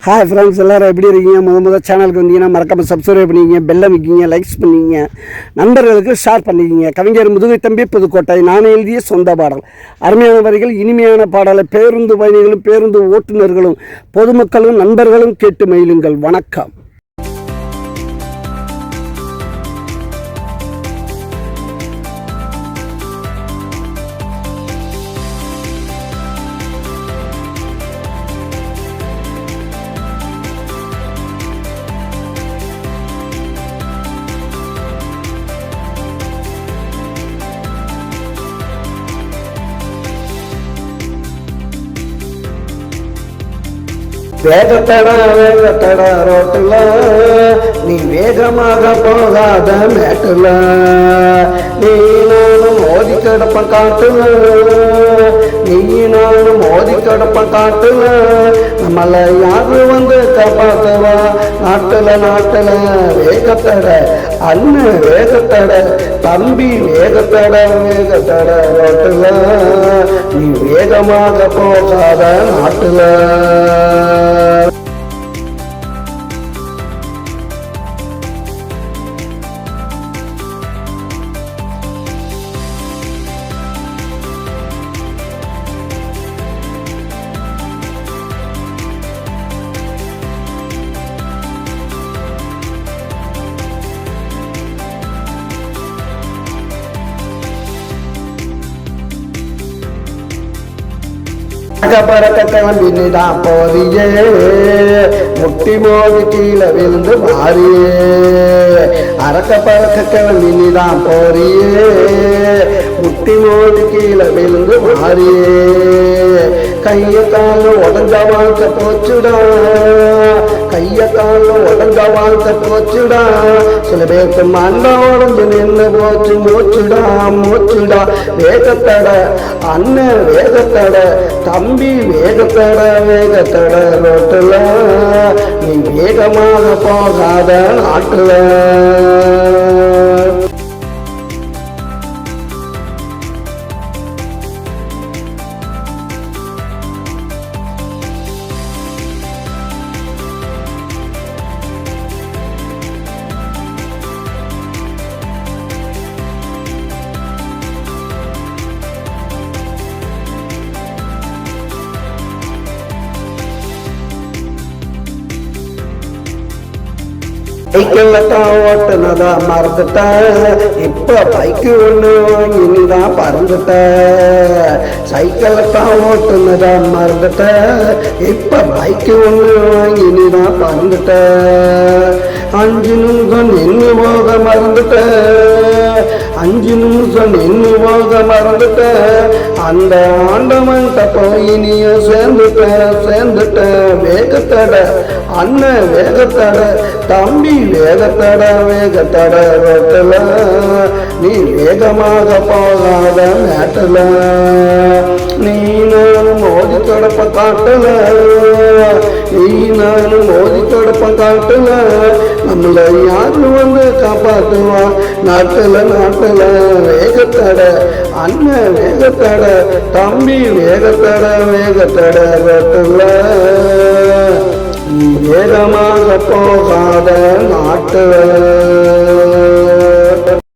Hi friends, எல்லோரும் எப்படி இருக்கீங்க? முதல் சேனலுக்கு வந்தீங்கன்னா மறக்காமல் சப்ஸ்கிரைப் பண்ணிக்கிங்க, பெல் அமைக்கிங்க, லைக்ஸ் பண்ணிக்கிங்க, நண்பர்களுக்கு ஷேர் பண்ணிக்கிங்க. கவிஞர் முதுகை தம்பி புதுக்கோட்டை. நான் எழுதிய சொந்த பாடல். அருமையான வரிகள், இனிமையான பாடலை பேருந்து பயணிகளும் பேருந்து ஓட்டுநர்களும் பொதுமக்களும் நண்பர்களும் கேட்டு மகிழுங்கள். வணக்கம். வேகத்தட ரோட்டுல நீ வேகமாக போகாத மேட்டுல நீ நானும் மோதி கிடப்ப காட்டுல நீ நானும் மோதி கிடப்ப காட்டுல நம்மள யாரு வந்து காப்பாத்துவா? நாட்டுல வேகத்தட அண்ணன் வேகத்தட தம்பி வேகத்தட ரோட்டுல நீ வேகமாக போகாத நாட்டுல. பறக்க கிளம்பிதான் போறியே, முட்டி மோதி கீழே விழுந்து மாறியே. அறக்க பறக்க கிளம்பிதான் போறியே, முட்டி மோதி கீழே விழுந்து மாறியே. கைய கால உடஞ்ச வாழ்க்கை போச்சுடா, கைய கால உடஞ்ச வாழ்க்கை போச்சுடா. சில பேருக்கு மண்டை உடஞ்சு நின்று போச்சு மூச்சுடா. வேகத்தட அண்ணன் வேகத்தட தம்பி வேகத்தட ரோட்டுல நீ வேகமாக போகாத நாட்டுல. சைக்கிள்லத்தான் ஓட்டுனதா மறந்துட்ட, இப்ப பைக்கு ஒண்ணு வாங்கி நீதான் பறந்துட்ட. சைக்கிள்லத்தான் ஓட்டுனதா மறந்துட்ட, இப்ப பைக்கு ஒண்ணு வாங்கி நீதான் பறந்துட்ட. 5 நிமிஷம் நின்று போக மறந்துட்ட, 5 நிமிஷம் நின்று போக மறந்துட்ட. அந்த ஆண்டவன்கிட்ட போய் நீய சேர்ந்துட்ட. வேகத்தட அண்ணன் வேகத்தட தம்பி வேகத்தட ரோட்டுல நீ வேகமாக போகாத மேட்டுல. நீ நானும் மோதி கிடப்ப காட்டுல, நீ நானும் மோதி கிடப்ப காட்டுல நம்மள யாரு வந்து காப்பாத்துவா? நாட்டுல வேகத்தட அண்ணன் வேகத்தட தம்பி வேகத்தட ரோட்டுல வேகமாக போகாத நாட்டுல.